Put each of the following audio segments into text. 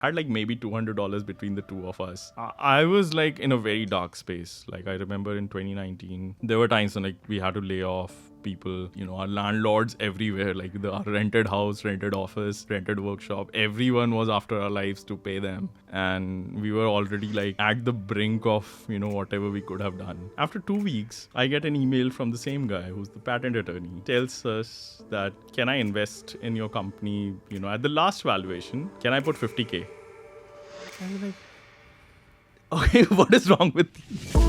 had like maybe $200 between the two of us. I was like in a very dark space. Like I remember in 2019, there were times when like we had to lay off people, our landlords everywhere, like our rented house, rented office, rented workshop, everyone was after our lives to pay them. And we were already like at the brink of, whatever we could have done. After 2 weeks, I get an email from the same guy who's the patent attorney, tells us that, can I invest in your company, at the last valuation, can I put 50K? I was like, okay, what is wrong with you?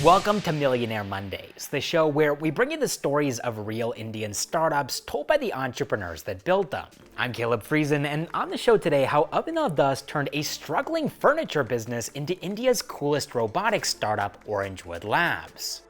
Welcome to Millionaire Mondays, the show where we bring you the stories of real Indian startups told by the entrepreneurs that built them. I'm Caleb Friesen, and on the show today, how Abhinav thus turned a struggling furniture business into India's coolest robotics startup, Orangewood Labs.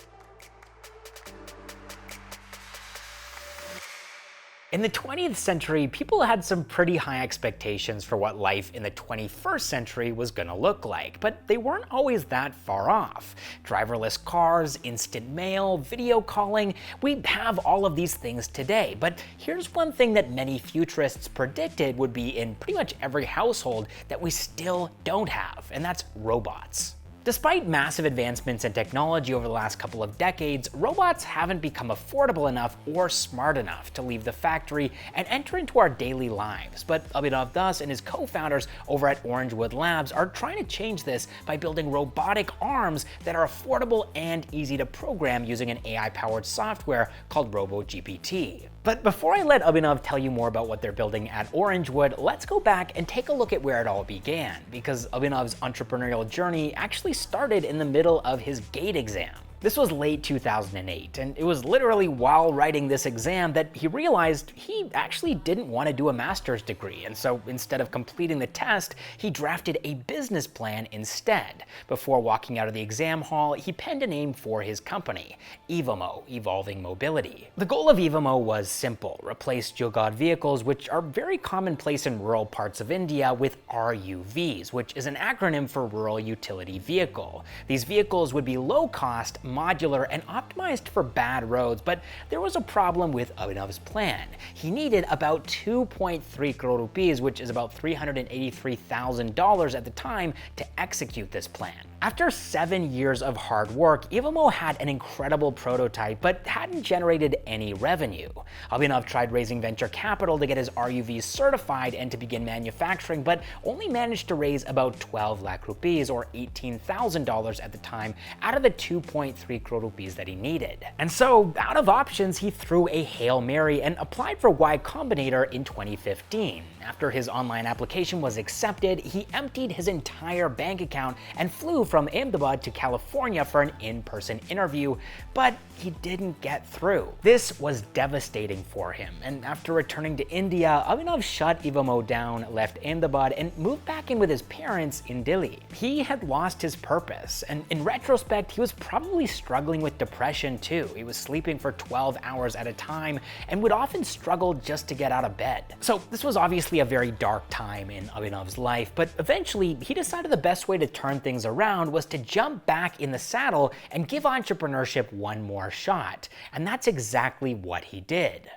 In the 20th century, people had some pretty high expectations for what life in the 21st century was gonna look like, but they weren't always that far off. Driverless cars, instant mail, video calling, we have all of these things today, but here's one thing that many futurists predicted would be in pretty much every household that we still don't have, and that's robots. Despite massive advancements in technology over the last couple of decades, robots haven't become affordable enough or smart enough to leave the factory and enter into our daily lives. But Abhinav Das and his co-founders over at Orangewood Labs are trying to change this by building robotic arms that are affordable and easy to program using an AI-powered software called RoboGPT. But before I let Abhinav tell you more about what they're building at Orangewood, let's go back and take a look at where it all began, because Abhinav's entrepreneurial journey actually started in the middle of his GATE exam. This was late 2008, and it was literally while writing this exam that he realized he actually didn't want to do a master's degree, and so instead of completing the test, he drafted a business plan instead. Before walking out of the exam hall, he penned a name for his company, Evomo, Evolving Mobility. The goal of Evomo was simple: replace Jugaad vehicles, which are very commonplace in rural parts of India, with RUVs, which is an acronym for Rural Utility Vehicle. These vehicles would be low cost, modular, and optimized for bad roads, but there was a problem with Abhinav's plan. He needed about 2.3 crore rupees, which is about $383,000 at the time, to execute this plan. After 7 years of hard work, Evomo had an incredible prototype, but hadn't generated any revenue. Abhinav tried raising venture capital to get his RUVs certified and to begin manufacturing, but only managed to raise about 12 lakh rupees, or $18,000 at the time, out of the 2.3 crore rupees that he needed. And so, out of options, he threw a Hail Mary and applied for Y Combinator in 2015. After his online application was accepted, he emptied his entire bank account and flew from Ahmedabad to California for an in-person interview, but he didn't get through. This was devastating for him, and after returning to India, Abhinav shut Evomo down, left Ahmedabad, and moved back in with his parents in Delhi. He had lost his purpose, and in retrospect, he was probably struggling with depression too. He was sleeping for 12 hours at a time and would often struggle just to get out of bed. So this was obviously a very dark time in Abhinav's life, but eventually he decided the best way to turn things around was to jump back in the saddle and give entrepreneurship one more shot. And that's exactly what he did.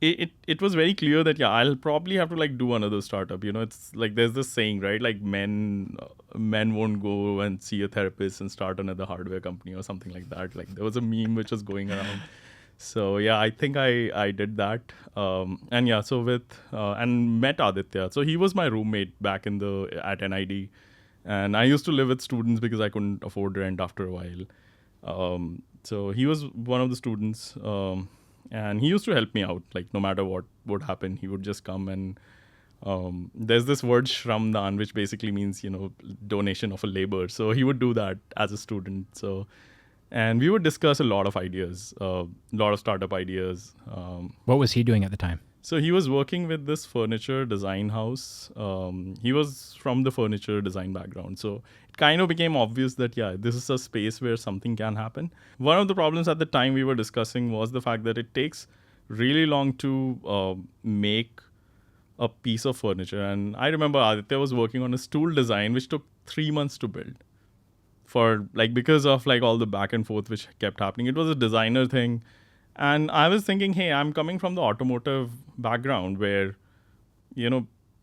It was very clear that I'll probably have to like do another startup. It's like there's this saying, right? Like men won't go and see a therapist and start another hardware company or something like that. Like there was a meme which was going around. So I think I did that. And met Aditya. So he was my roommate back at NID, and I used to live with students because I couldn't afford rent after a while. So he was one of the students. And he used to help me out, like no matter what would happen, he would just come and there's this word Shramdan, which basically means, donation of a labor. So he would do that as a student. And we would discuss a lot of ideas, a lot of startup ideas. What was he doing at the time? So he was working with this furniture design house. He was from the furniture design background. So it kind of became obvious that, this is a space where something can happen. One of the problems at the time we were discussing was the fact that it takes really long to make a piece of furniture. And I remember Aditya was working on a stool design, which took 3 months to build. For like, because of like all the back and forth which kept happening. It was a designer thing. And I was thinking, hey, I'm coming from the automotive background where,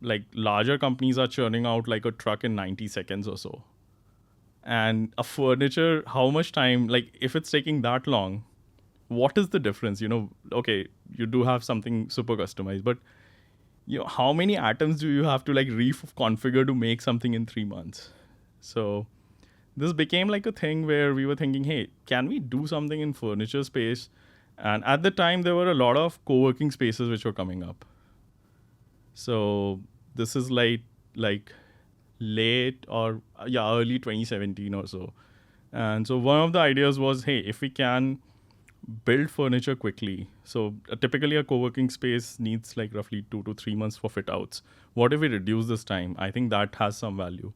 like larger companies are churning out like a truck in 90 seconds or so. And a furniture, how much time, like if it's taking that long, what is the difference? Okay, you do have something super customized, but how many atoms do you have to like reconfigure to make something in 3 months? So this became like a thing where we were thinking, hey, can we do something in furniture space? And at the time, there were a lot of co-working spaces which were coming up. So this is like late or early 2017 or so. And so one of the ideas was, hey, if we can build furniture quickly. So typically a co-working space needs like roughly 2 to 3 months for fit outs. What if we reduce this time? I think that has some value.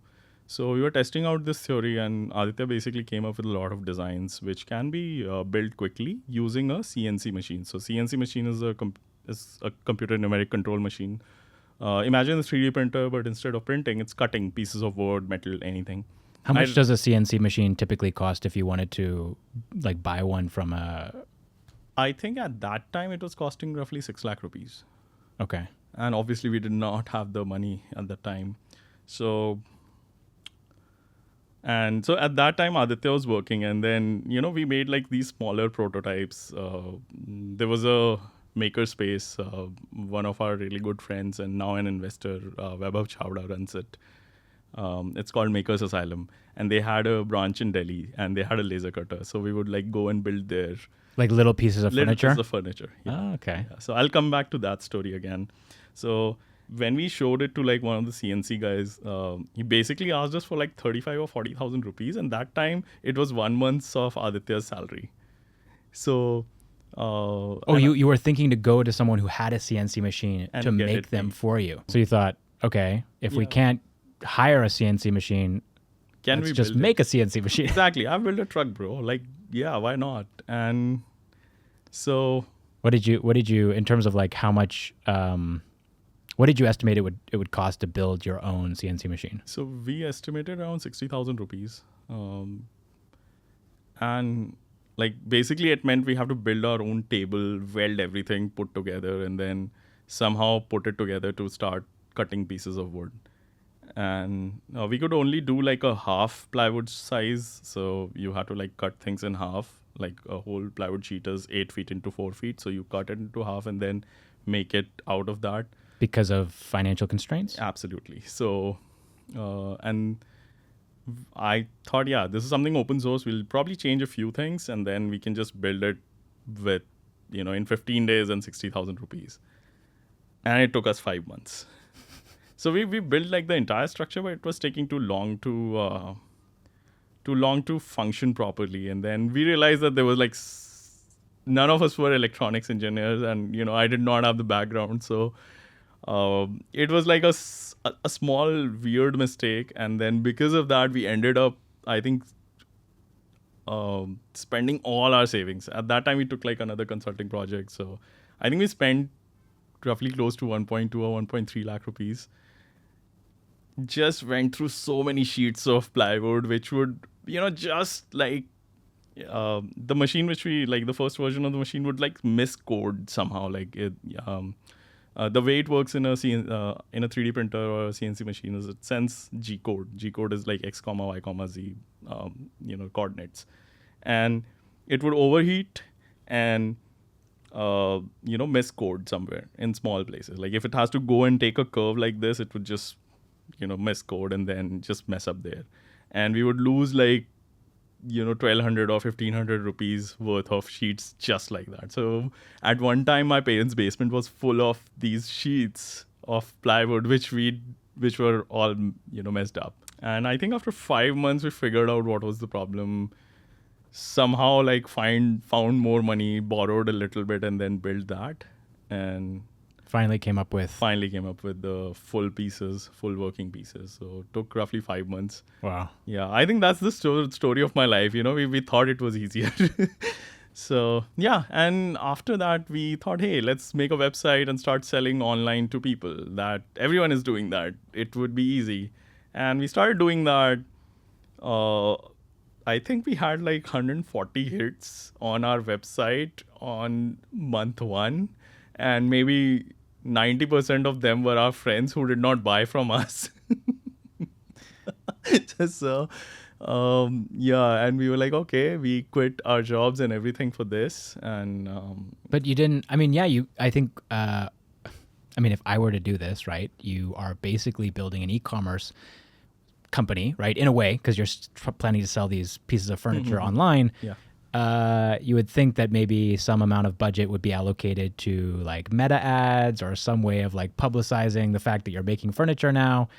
So we were testing out this theory, and Aditya basically came up with a lot of designs which can be built quickly using a CNC machine. So CNC machine is a computer numeric control machine. Imagine a 3D printer, but instead of printing, it's cutting pieces of wood, metal, anything. How much does a CNC machine typically cost if you wanted to like buy one from a... I think at that time it was costing roughly 6 lakh rupees. Okay. And obviously we did not have the money at that time. So at that time, Aditya was working, and then, we made like these smaller prototypes. There was a makerspace, one of our really good friends and now an investor, Vaibhav Chawda, runs it. It's called Makers Asylum, and they had a branch in Delhi, and they had a laser cutter. So we would like go and build their like little pieces of furniture. Pieces of furniture. Yeah. Oh, okay. Yeah. So I'll come back to that story again. So when we showed it to like one of the CNC guys, he basically asked us for like 35 or 40,000 rupees, and that time it was 1 month of Aditya's salary. So. You were thinking to go to someone who had a CNC machine to make them for you. So you thought, okay, if we can't hire a CNC machine, let's just make a CNC machine. Exactly. I built a truck, bro. Like, yeah, why not? And so what did you in terms of like how much what did you estimate it would cost to build your own CNC machine? So we estimated around 60,000 rupees. And like basically it meant we have to build our own table, weld everything, put together, and then somehow put it together to start cutting pieces of wood. And we could only do like a half plywood size. So you had to like cut things in half. Like a whole plywood sheet is 8 feet into 4 feet. So you cut it into half and then make it out of that. Because of financial constraints? Absolutely. So, and I thought, yeah, this is something open source. We'll probably change a few things and then we can just build it with, in 15 days and 60,000 rupees. And it took us 5 months. So we built like the entire structure, but it was taking too long to function properly. And then we realized that there was like none of us were electronics engineers, and I did not have the background. So it was like a small weird mistake, and then because of that, we ended up, I think, spending all our savings. At that time, we took like another consulting project. So I think we spent roughly close to 1.2 or 1.3 lakh rupees. Just went through so many sheets of plywood, which would, just like the machine, which we like, the first version of the machine would like miscode somehow. Like it, the way it works in a 3D printer or a CNC machine is it sends G code. G code is like X, Y, Z, coordinates, and it would overheat and miscode somewhere in small places. Like if it has to go and take a curve like this, it would just miscode and then just mess up there, and we would lose like 1,200 or 1,500 rupees worth of sheets just like that. So at one time, my parents' basement was full of these sheets of plywood, which were all messed up. And I think after 5 months, we figured out what was the problem. Somehow like found more money, borrowed a little bit, and then built that, and finally came up with the full working pieces. So it took roughly 5 months. Wow. Yeah, I think that's the story of my life. We thought it was easier. So yeah, and after that we thought, hey, let's make a website and start selling online to people. That everyone is doing that. It would be easy, and we started doing that. I think we had like 140 hits on our website on month one, and maybe 90% of them were our friends who did not buy from us. So yeah, and we were like, okay, we quit our jobs and everything for this. And but you didn't. I mean, yeah, I think. I mean, if I were to do this, right, you are basically building an e-commerce company, right, in a way, because you're planning to sell these pieces of furniture online. Yeah. You would think that maybe some amount of budget would be allocated to like meta ads or some way of like publicizing the fact that you're making furniture now.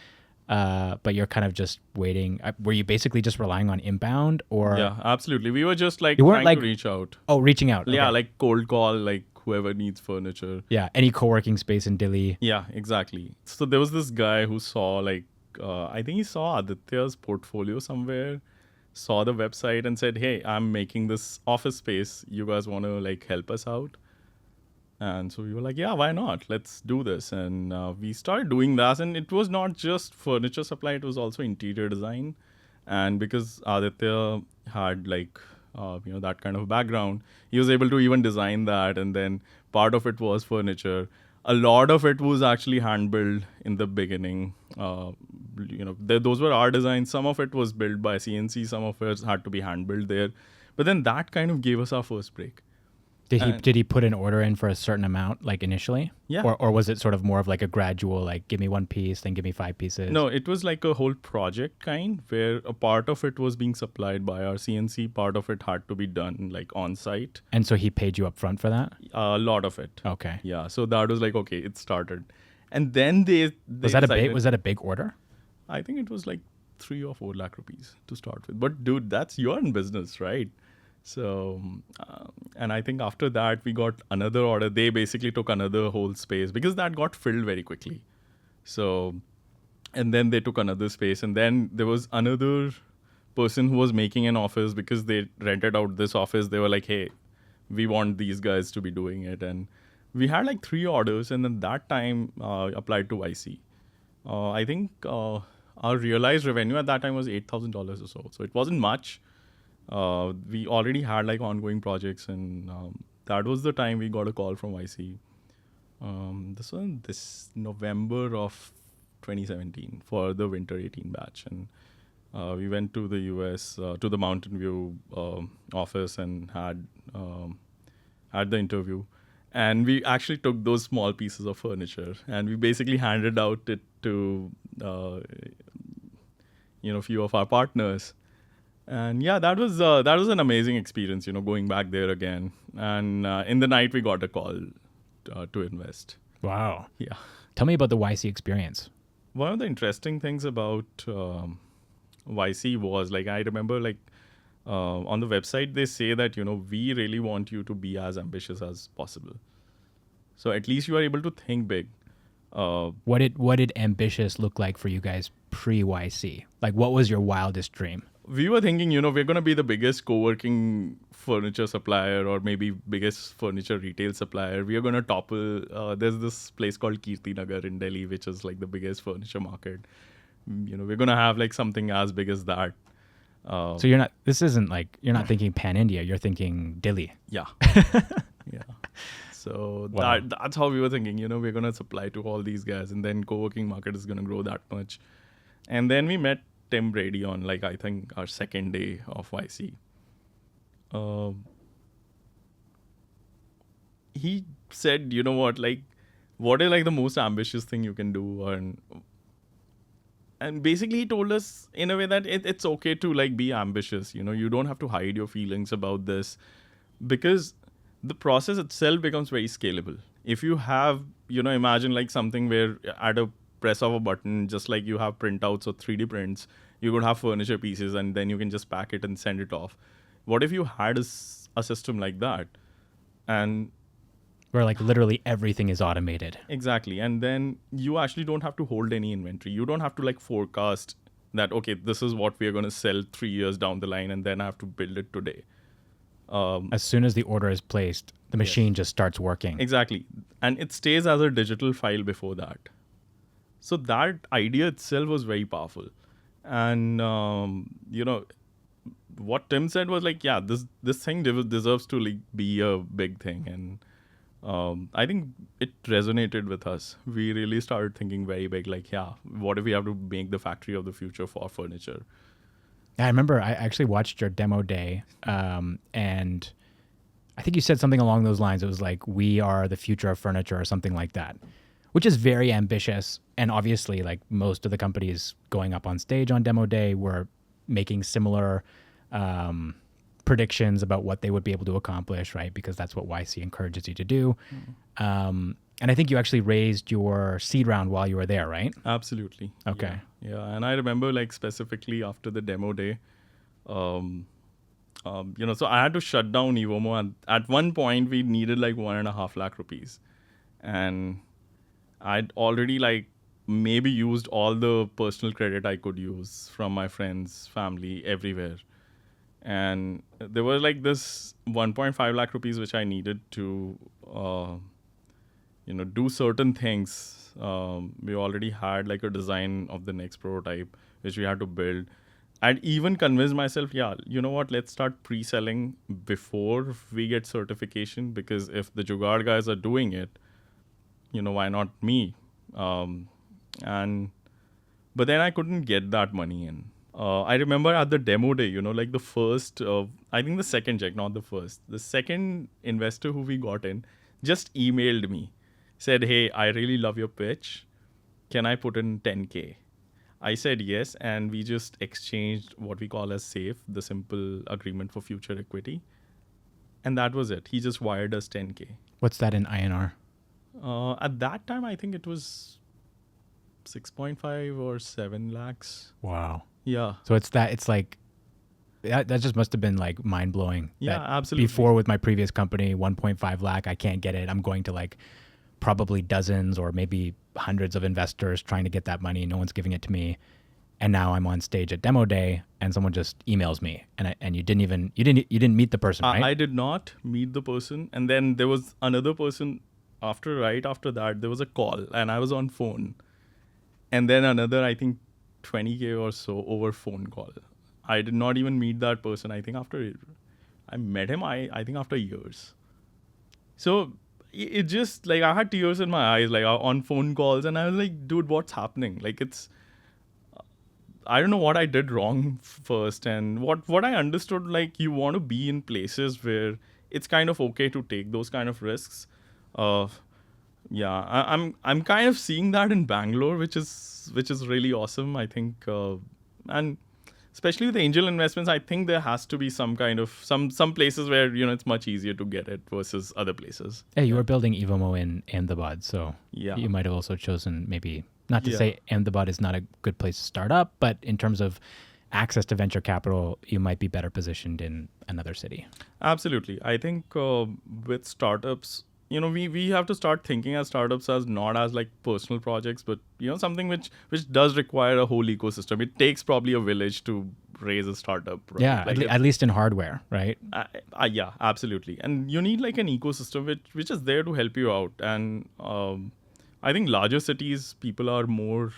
But you're kind of just waiting. Were you basically just relying on inbound, or? Yeah, absolutely. We were just like You weren't trying like to reach out. Oh, reaching out. Yeah, Okay. like cold call, like whoever needs furniture. Yeah, any co-working space in Delhi. Yeah, exactly. So there was this guy who saw like, I think he saw Aditya's portfolio somewhere, saw the website and said, hey, I'm making this office space. You guys want to like help us out? And so we were like, yeah, why not? Let's do this. And we started doing that. And it was not just furniture supply, it was also interior design. And because Aditya had like, that kind of background, he was able to even design that. And then part of it was furniture. A lot of it was actually hand built in the beginning. Those were our designs. Some of it was built by CNC. Some of it had to be hand built there. But then that kind of gave us our first break. Did he put an order in for a certain amount, like initially? Yeah. Or was it sort of more of like a gradual, like give me one piece, then give me 5 pieces? No, it was like a whole project kind where a part of it was being supplied by our CNC, part of it had to be done like on site. And so he paid you up front for that? A lot of it. Okay. Yeah. So that was like, okay, it started. And then they was that a big order? I think it was like 3 or 4 lakh rupees to start with. But dude, that's your own business, right? So, and I think after that, we got another order. They basically took another whole space because that got filled very quickly. So, and then they took another space. And then there was another person who was making an office because they rented out this office. They were like, hey, we want these guys to be doing it. And we had like 3 orders. And then that time applied to YC. I think our realized revenue at that time was $8,000 or so. So it wasn't much. We already had like ongoing projects, and that was the time we got a call from YC. This was this November of 2017 for the winter 18 batch, and we went to the US to the Mountain View office and had the interview. And we actually took those small pieces of furniture and we basically handed out it to a few of our partners. And yeah, that was an amazing experience, going back there again. And in the night, we got a call to invest. Wow. Yeah. Tell me about the YC experience. One of the interesting things about YC was, like, I remember, like, on the website, they say that, we really want you to be as ambitious as possible. So at least you are able to think big. What did ambitious look like for you guys pre-YC? Like, what was your wildest dream? We were thinking, we're going to be the biggest co-working furniture supplier or maybe biggest furniture retail supplier. We are going to topple, there's this place called Kirti Nagar in Delhi, which is like the biggest furniture market. We're going to have like something as big as that. So you're not thinking pan-India, you're thinking Delhi. Yeah. Yeah. So Wow. that's how we were thinking, we're going to supply to all these guys and then co-working market is going to grow that much. And then we met Tim Brady on, like, I think our second day of YC. He said, what is like the most ambitious thing you can do? And basically he told us in a way that it's okay to like be ambitious. You don't have to hide your feelings about this because the process itself becomes very scalable. If you have, imagine like something where at a press of a button, just like you have printouts or 3D prints, you could have furniture pieces and then you can just pack it and send it off. What if you had a system like that? And where like literally everything is automated. Exactly. And then you actually don't have to hold any inventory. You don't have to like forecast that, okay, this is what we are going to sell 3 years down the line and then I have to build it today. As soon as the order is placed, the machine just starts working. Exactly. And it stays as a digital file before that. So that idea itself was very powerful. And, what Tim said was like, yeah, this thing deserves to like be a big thing. And I think it resonated with us. We really started thinking very big, like, yeah, what if we have to make the factory of the future for furniture? I remember I actually watched your demo day, and I think you said something along those lines. It was like, we are the future of furniture or something like that, which is very ambitious. And obviously, like most of the companies going up on stage on demo day were making similar predictions about what they would be able to accomplish, right? Because that's what YC encourages you to do. And I think you actually raised your seed round while you were there, right? Absolutely. Okay. Yeah. And I remember like specifically after the demo day, so I had to shut down Evomo. And at one point we needed like 1.5 lakh rupees. And I'd already like maybe used all the personal credit I could use from my friends, family, everywhere. And there was like this 1.5 lakh rupees which I needed to, do certain things. We already had like a design of the next prototype which we had to build. I'd even convinced myself, yeah, you know what, let's start pre-selling before we get certification, because if the Jugaad guys are doing it, why not me? But then I couldn't get that money in. I remember at the demo day, like the first, I think the second check, not the first. The second investor who we got in just emailed me, said, hey, I really love your pitch. Can I put in 10K? I said yes, and we just exchanged what we call as SAFE, the simple agreement for future equity. And that was it. He just wired us 10K. What's that in INR? At that time, I think it was 6.5 or 7 lakhs. Wow. Yeah. So it's like, that just must have been like mind blowing. Yeah, absolutely. Before with my previous company, 1.5 lakh, I can't get it. I'm going to like probably dozens or maybe hundreds of investors trying to get that money. No one's giving it to me. And now I'm on stage at demo day and someone just emails me, and you didn't meet the person, right? I did not meet the person. And then there was another person right after that, there was a call and I was on phone. And then another, I think 20K or so over phone call. I did not even meet that person. I think I met him, I think after years. So it just like, I had tears in my eyes, like on phone calls. And I was like, dude, what's happening? Like I don't know what I did wrong first. And what I understood, like you want to be in places where it's kind of okay to take those kind of risks. I'm kind of seeing that in Bangalore, which is really awesome, I think. And especially with angel investments, I think there has to be some kind of some places where it's much easier to get it versus other places. Yeah, you were building Evomo in Ahmedabad, so yeah, you might have also chosen maybe not to say Ahmedabad is not a good place to start up, but in terms of access to venture capital, you might be better positioned in another city. Absolutely, I think with startups, we have to start thinking as startups as not as like personal projects, but something which does require a whole ecosystem. It takes probably a village to raise a startup. Right? Yeah, like at least in hardware, right? Yeah, absolutely. And you need like an ecosystem which is there to help you out. And I think larger cities, people are more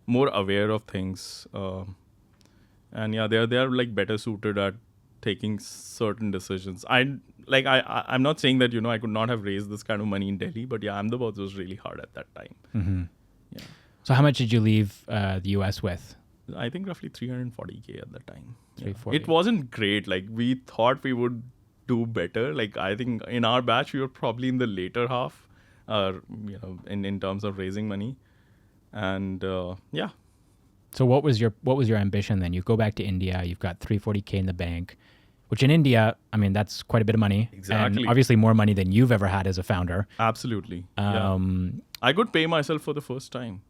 aware of things, and yeah, they're like better suited at taking certain decisions. I'm not saying that I could not have raised this kind of money in Delhi, but yeah, Ahmedabad was really hard at that time. Mm-hmm. Yeah. So how much did you leave the US with? I think roughly 340K at that time. 340. It wasn't great. Like we thought we would do better. Like I think in our batch we were probably in the later half, in terms of raising money, and yeah. So what was your ambition then? You go back to India. You've got 340K in the bank. Which in India, I mean, that's quite a bit of money. Exactly. And obviously more money than you've ever had as a founder. Absolutely. I could pay myself for the first time.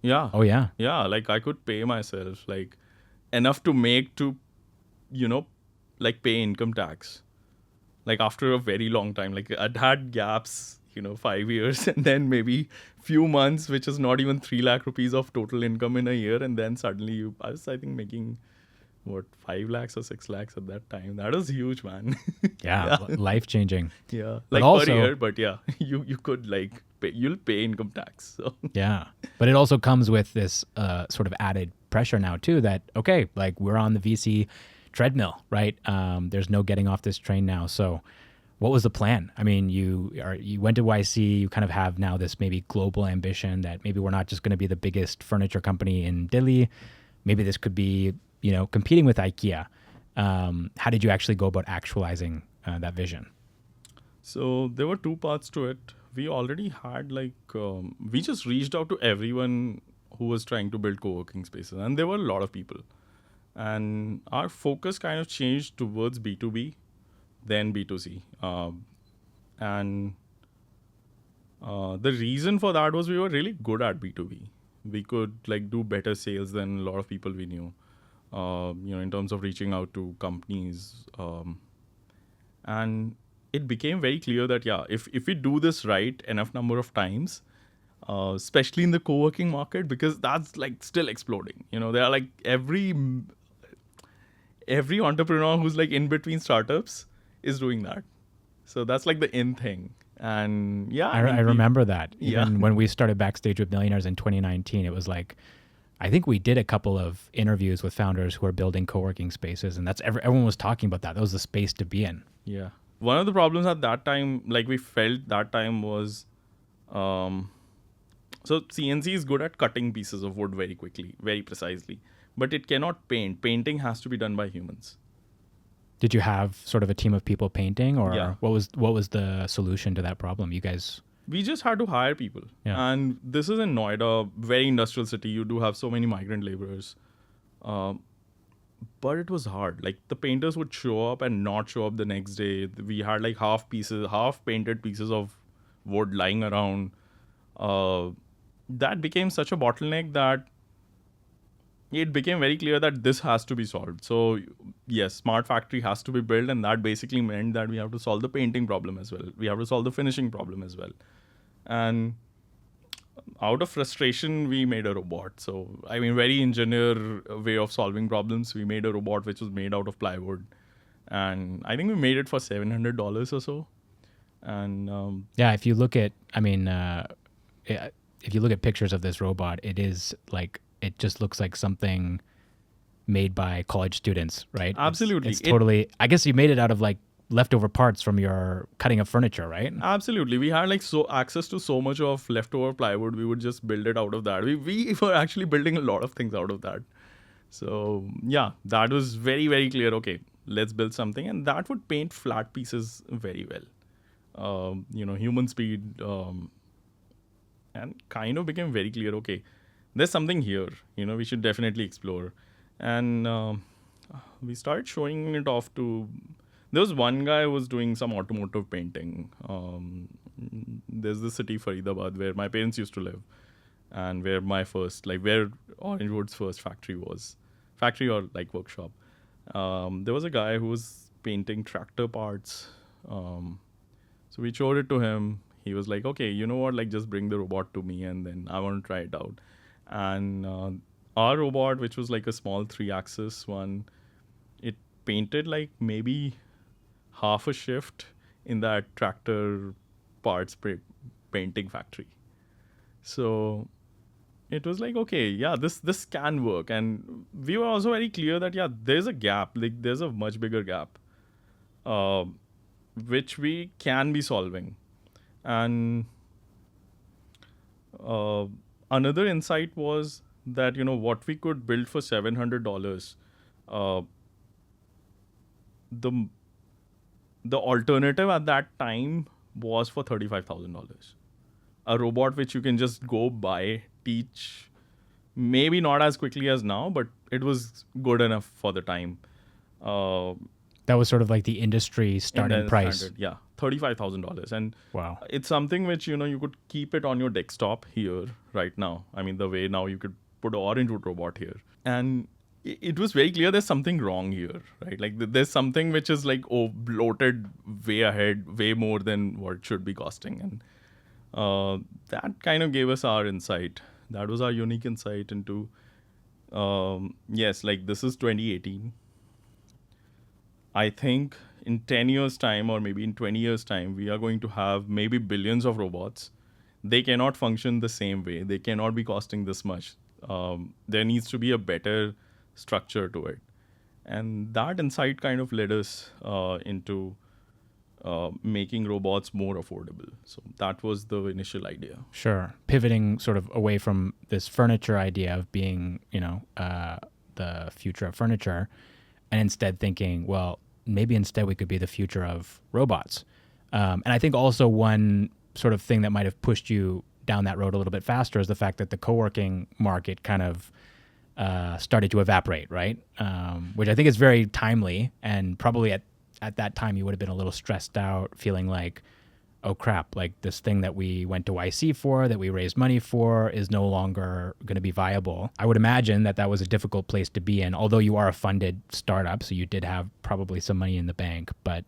Yeah. Oh, yeah. Yeah, like I could pay myself like enough to make to, like pay income tax. Like after a very long time. Like I'd had gaps, 5 years and then maybe few months, which is not even 3 lakh rupees of total income in a year. And then suddenly I was, I think, making what, 5 lakhs or 6 lakhs at that time. That was huge, man. Yeah, life changing. Yeah, but like also, per year, but yeah, you could like you'll pay income tax. So yeah, but it also comes with this sort of added pressure now too. That okay, like we're on the VC treadmill, right? There's no getting off this train now. So, what was the plan? I mean, you went to YC. You kind of have now this maybe global ambition that maybe we're not just going to be the biggest furniture company in Delhi. Maybe this could be, competing with IKEA. How did you actually go about actualizing that vision? So there were two parts to it. We already had we just reached out to everyone who was trying to build co-working spaces, and there were a lot of people. And our focus kind of changed towards B2B, then B2C. And the reason for that was we were really good at B2B. We could do better sales than a lot of people we knew, in terms of reaching out to companies. And it became very clear that, if we do this right enough number of times, especially in the co-working market, because that's still exploding. There are every entrepreneur who's in between startups is doing that. So that's the in thing. And I remember that. Even when we started Backstage with Millionaires in 2019, it was I think we did a couple of interviews with founders who are building co-working spaces, and that's everyone was talking about that. That was the space to be in. Yeah. One of the problems at that time, we felt that time was, so CNC is good at cutting pieces of wood very quickly, very precisely, but it cannot paint. Painting has to be done by humans. Did you have sort of a team of people painting, or what was the solution to that problem? You guys? We just had to hire people. Yeah. And this is in Noida, very industrial city. You do have so many migrant laborers. But it was hard. The painters would show up and not show up the next day. We had half painted pieces of wood lying around. That became such a bottleneck that it became very clear that this has to be solved. So yes, smart factory has to be built, and that basically meant that we have to solve the painting problem as well. We have to solve the finishing problem as well. And out of frustration, we made a robot. So, very engineer way of solving problems. We made a robot which was made out of plywood. And I think we made it for $700 or so. And if you look at, if you look at pictures of this robot, it is it just looks like something made by college students, right? Absolutely. It's totally, I guess you made it out of leftover parts from your cutting of furniture, right? Absolutely. We had access to so much of leftover plywood. We would just build it out of that. We were actually building a lot of things out of that. So that was very, very clear. Okay, let's build something, and that would paint flat pieces very well. Human speed, and kind of became very clear. Okay, there's something here. We should definitely explore. And we started showing it off to. There was one guy who was doing some automotive painting. There's the city Faridabad where my parents used to live, and where my first, where Orangewood's first factory was. Factory or workshop. There was a guy who was painting tractor parts. So we showed it to him. He was like, okay, you know what? Just bring the robot to me, and then I want to try it out. And our robot, which was a small 3-axis one, it painted maybe half a shift in that tractor parts painting factory. So it was okay, this can work. And we were also very clear that, there's a gap, there's a much bigger gap, which we can be solving. And another insight was that, what we could build for $700, the alternative at that time was for $35,000. A robot which you can just go buy, teach, maybe not as quickly as now, but it was good enough for the time. That was sort of the industry starting price. Standard, yeah, $35,000. And wow, it's something which, you could keep it on your desktop here right now. The way now you could put an Orangewood robot here. And it was very clear there's something wrong here, right? There's something which is bloated way ahead, way more than what it should be costing. And that kind of gave us our insight. That was our unique insight into Yes, like this is 2018. I think in 10 years' time, or maybe in 20 years' time, we are going to have maybe billions of robots. They cannot function the same way. They cannot be costing this much. There needs to be a better structure to it. And that insight kind of led us into making robots more affordable. So that was the initial idea. Sure. Pivoting sort of away from this furniture idea of being, the future of furniture, and instead thinking, well, maybe instead we could be the future of robots. And I think also one sort of thing that might have pushed you down that road a little bit faster is the fact that the co-working market kind of started to evaporate, right? Which I think is very timely, and probably at that time you would have been a little stressed out, feeling like, oh crap, like this thing that we went to YC for, that we raised money for, is no longer going to be viable. I would imagine that that was a difficult place to be in, although you are a funded startup, so you did have probably some money in the bank. But,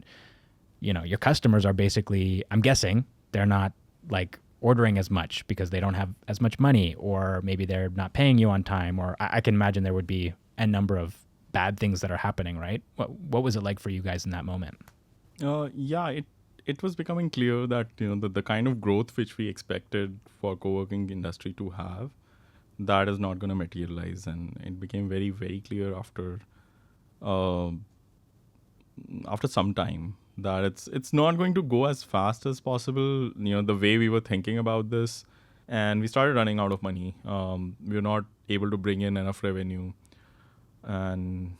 your customers are basically, I'm guessing, they're not like ordering as much because they don't have as much money, or maybe they're not paying you on time, or I can imagine there would be a number of bad things that are happening, right? What was it like for you guys in that moment? It was becoming clear that the kind of growth which we expected for co-working industry to have, that is not going to materialize, and it became very, very clear after some time that it's not going to go as fast as possible. The way we were thinking about this, and we started running out of money. We were not able to bring in enough revenue, and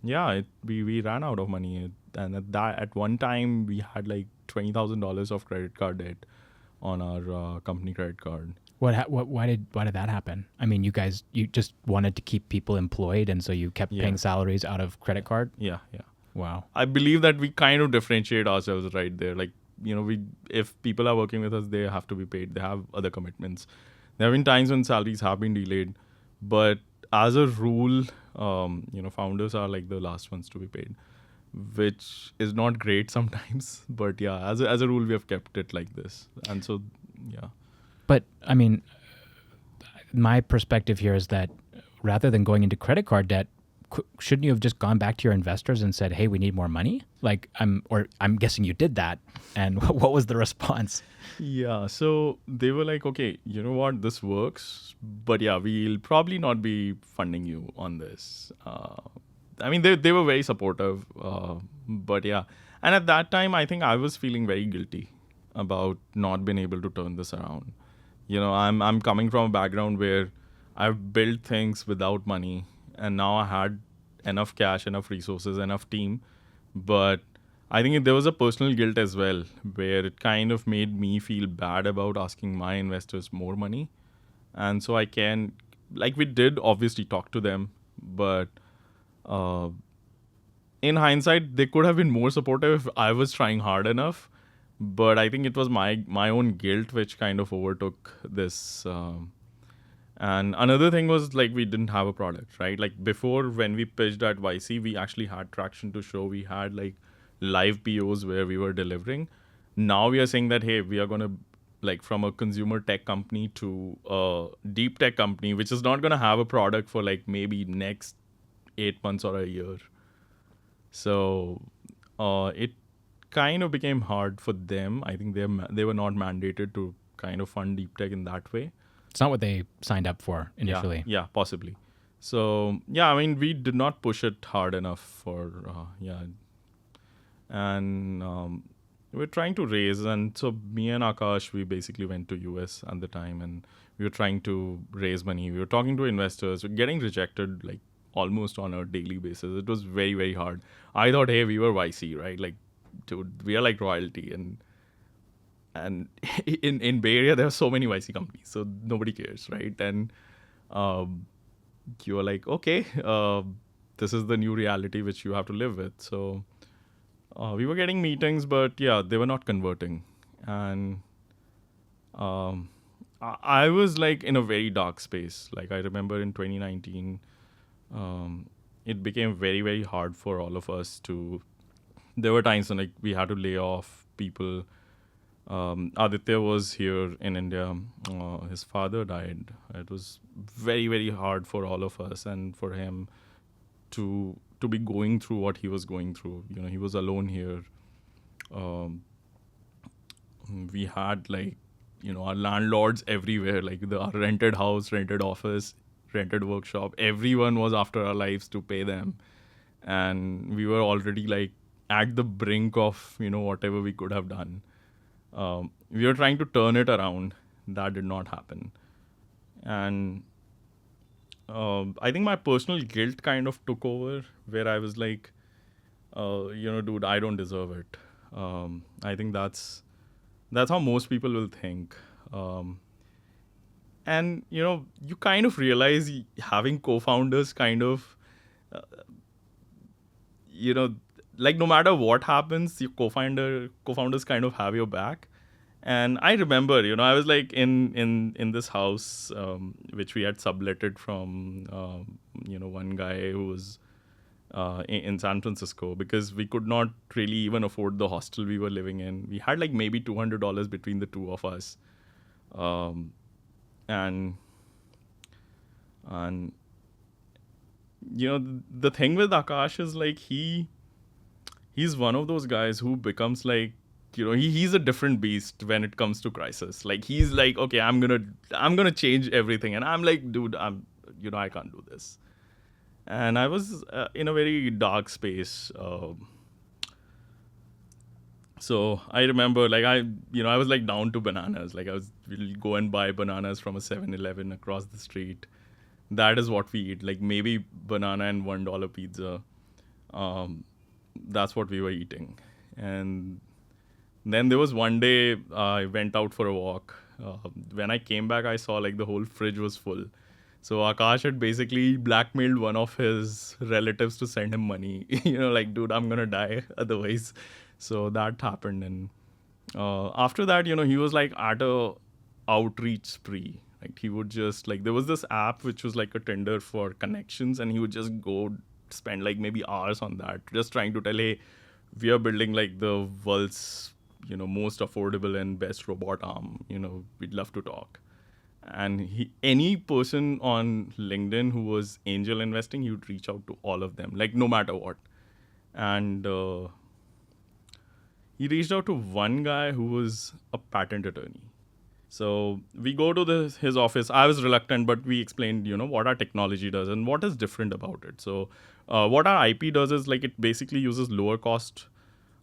we ran out of money. And at one time we had like $20,000 of credit card debt on our company credit card. Why did that happen? I mean, you just wanted to keep people employed, and so you kept paying salaries out of credit card? Yeah. Wow. I believe that we kind of differentiate ourselves right there. Like, if people are working with us, they have to be paid. They have other commitments. There have been times when salaries have been delayed, but as a rule, founders are like the last ones to be paid, which is not great sometimes. But yeah, as a rule, we have kept it like this. And so, yeah. But I mean, my perspective here is that rather than going into credit card debt, shouldn't you have just gone back to your investors and said, hey, we need more money? Like, I'm guessing you did that. And what was the response? Yeah, so they were like, okay, you know what, this works, but yeah, we'll probably not be funding you on this. I mean, they were very supportive, but yeah. And at that time, I think I was feeling very guilty about not being able to turn this around. I'm coming from a background where I've built things without money, and now I had enough cash, enough resources, enough team. But I think there was a personal guilt as well, where it kind of made me feel bad about asking my investors more money. And so we did obviously talk to them, but in hindsight, they could have been more supportive if I was trying hard enough. But I think it was my own guilt which kind of overtook this. And another thing was, like, we didn't have a product, right? Like, before, when we pitched at YC, we actually had traction to show. We had like live POs where we were delivering. Now we are saying that, hey, we are going to, like, from a consumer tech company to a deep tech company, which is not going to have a product for like maybe next 8 months or a year. So it kind of became hard for them. I think they were not mandated to kind of fund deep tech in that way. It's not what they signed up for initially. Yeah, possibly. So, yeah, I mean, we did not push it hard enough for, And we're trying to raise. And so me and Akash, we basically went to US at the time, and we were trying to raise money. We were talking to investors. We're getting rejected like almost on a daily basis. It was very, very hard. I thought, hey, we were YC, right? Like, dude, we are like royalty. And in Bay Area, there are so many YC companies, so nobody cares, right? And you're like, okay, this is the new reality which you have to live with. So we were getting meetings, but yeah, they were not converting. And I was like in a very dark space. Like, I remember in 2019, it became very, very hard for all of us to. There were times when, like, we had to lay off people. Aditya was here in India. His father died. It was very, very hard for all of us and for him to be going through what he was going through. He was alone here. Um, we had our landlords everywhere, our rented house, rented office, rented workshop. Everyone was after our lives to pay them, and we were already at the brink of whatever we could have done. We were trying to turn it around. That did not happen. And I think my personal guilt kind of took over, where I was like, dude, I don't deserve it. I think that's how most people will think. And, you kind of realize having co-founders kind of, no matter what happens, your co-founders kind of have your back. And I remember, I was in this house, which we had subletted from, one guy who was in San Francisco, because we could not really even afford the hostel we were living in. We had maybe $200 between the two of us. And the thing with Akash is he's one of those guys who becomes he's a different beast when it comes to crisis. He's okay, I'm gonna change everything, and I'm dude, I can't do this. And I was in a very dark space. So I remember I was down to bananas. We'll go and buy bananas from a 7-Eleven across the street. That is what we eat. Maybe banana and $1 pizza. That's what we were eating. And then there was one day I went out for a walk. When I came back, I saw the whole fridge was full. So Akash had basically blackmailed one of his relatives to send him money. Dude, I'm gonna die otherwise. So that happened. And after that, he was at a outreach spree. He would just there was this app which was a Tinder for connections, and he would just go spend maybe hours on that, just trying to tell, hey, we are building the world's most affordable and best robot arm. We'd love to talk. And any person on LinkedIn who was angel investing, he would reach out to all of them, no matter what. And he reached out to one guy who was a patent attorney. So we go to his office. I was reluctant, but we explained, what our technology does and what is different about it. So what our IP does is it basically uses lower cost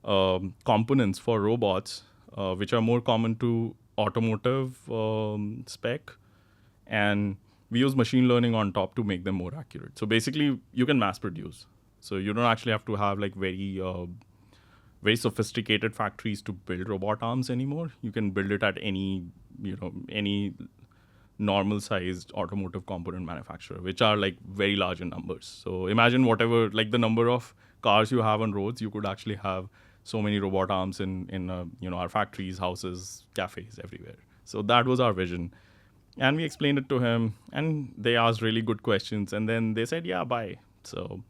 components for robots, which are more common to automotive spec. And we use machine learning on top to make them more accurate. So basically, you can mass produce. So you don't actually have to have very sophisticated factories to build robot arms anymore. You can build it at any normal sized automotive component manufacturer, which are very large in numbers. So imagine whatever, the number of cars you have on roads, you could actually have so many robot arms in our factories, houses, cafes, everywhere. So that was our vision. And we explained it to him, and they asked really good questions. And then they said, yeah, bye. So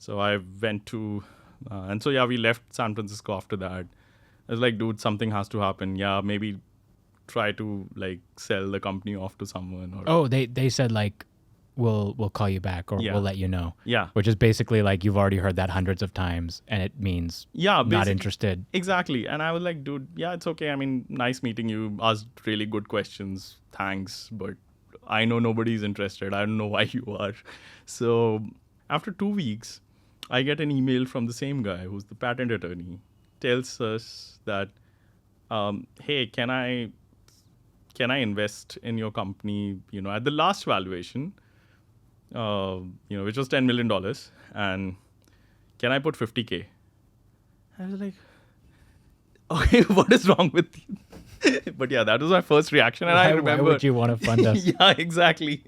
I went to, we left San Francisco after that. I was dude, something has to happen. Yeah, maybe try to sell the company off to someone. Or they said we'll call you back, or we'll let you know. Yeah. Which is basically you've already heard that hundreds of times, and it means not interested. Exactly. And I was dude, yeah, it's okay. I mean, nice meeting you. Asked really good questions. Thanks. But I know nobody's interested. I don't know why you are. So after 2 weeks, I get an email from the same guy who's the patent attorney. Tells us that, hey, can I invest in your company, at the last valuation, which was $10 million, and can I put 50K? I was okay, what is wrong with you? But yeah, that was my first reaction. And I remember, why would you want to fund us? Yeah, exactly.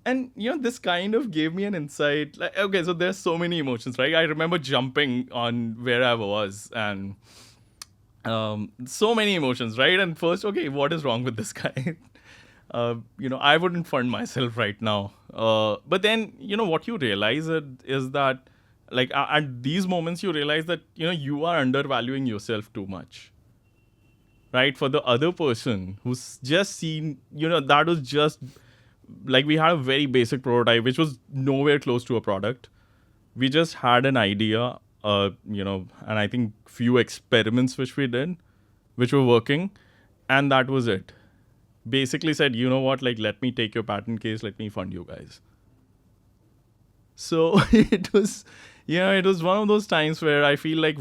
And, this kind of gave me an insight. Okay, so there's so many emotions, right? I remember jumping on where I was, and so many emotions, right? And first, okay, what is wrong with this guy? I wouldn't fund myself right now. But then, what you realize is that, at these moments, you realize that, you are undervaluing yourself too much. right? For the other person who's just seen, that was just like we had a very basic prototype, which was nowhere close to a product. We just had an idea, and I think few experiments which we did, which were working, and that was it. Basically said, you know what, like, let me take your patent case, let me fund you guys. So it was one of those times where I feel like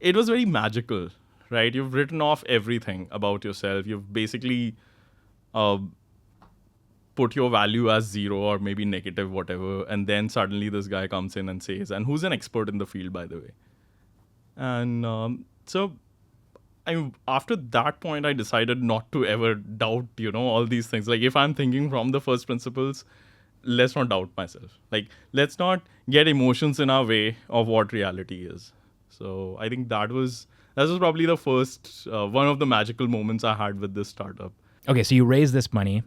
it was very magical, right? You've written off everything about yourself. You've basically put your value as 0 or maybe negative, whatever. And then suddenly this guy comes in and says, and who's an expert in the field, by the way. And so after that point, I decided not to ever doubt, all these things. Like if I'm thinking from the first principles, let's not doubt myself. Like, let's not get emotions in our way of what reality is. So I think that was probably the first, one of the magical moments I had with this startup. Okay, so you raised this money,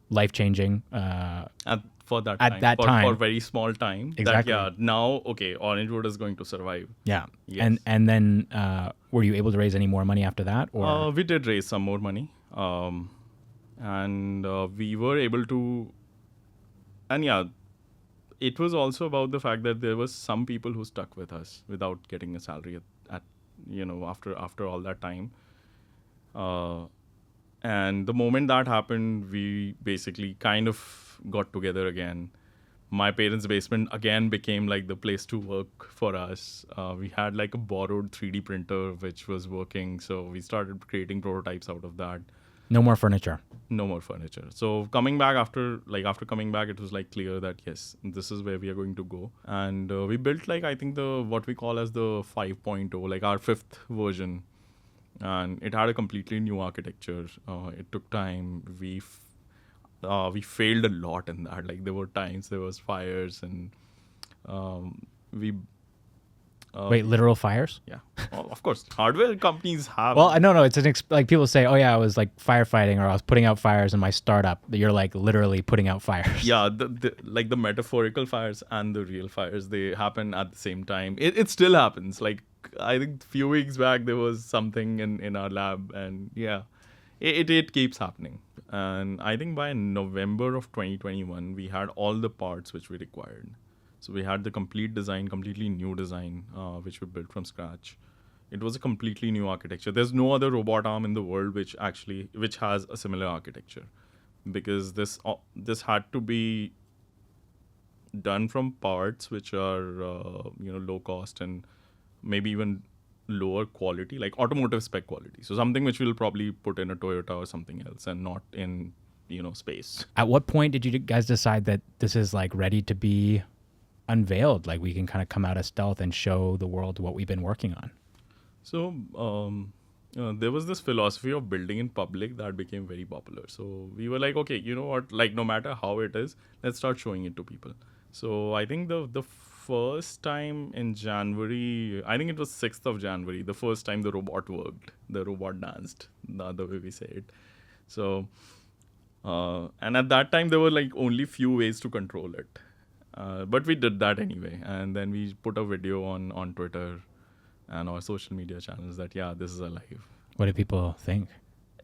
life-changing. For that at time. That time. For very small time. Exactly. Now, okay, Orangewood is going to survive. Yeah. Yes. And then were you able to raise any more money after that? Or we did raise some more money. And we were able to... And yeah, it was also about the fact that there was some people who stuck with us without getting a salary after all that time. And the moment that happened, we basically kind of got together again. My parents' basement again became like the place to work for us. We had like a borrowed 3D printer which was working, so we started creating prototypes out of that. No more furniture. No more furniture. So coming back after coming back, it was like clear that yes, this is where we are going to go. And we built like, I think what we call as the 5.0, like our 5th version. And it had a completely new architecture. It took time. We failed a lot in that. Like there were times there was fires and we... Wait, literal fires? Yeah, well, of course. Hardware companies have... Well, no. It's like people say, oh yeah, I was like firefighting or I was putting out fires in my startup. You're like literally putting out fires. Yeah, like the metaphorical fires and the real fires, they happen at the same time. It still happens. Like I think a few weeks back there was something in our lab, and yeah, it keeps happening. And I think by November of 2021, we had all the parts which we required. So we had the complete design, completely new design, which we built from scratch. It was a completely new architecture. There's no other robot arm in the world which has a similar architecture, because this had to be done from parts which are low cost and maybe even lower quality, like automotive spec quality. So something which we'll probably put in a Toyota or something else, and not in space. At what point did you guys decide that this is like ready to be unveiled, like we can kind of come out of stealth and show the world what we've been working on? So there was this philosophy of building in public that became very popular. So we were like, okay, you know what, like no matter how it is, let's start showing it to people. So I think the first time in January, I think it was 6th of January, the first time the robot worked, the robot danced, the way we say it. So and at that time there were like only few ways to control it. But we did that anyway, and then we put a video on Twitter and our social media channels that this is alive. What did people think?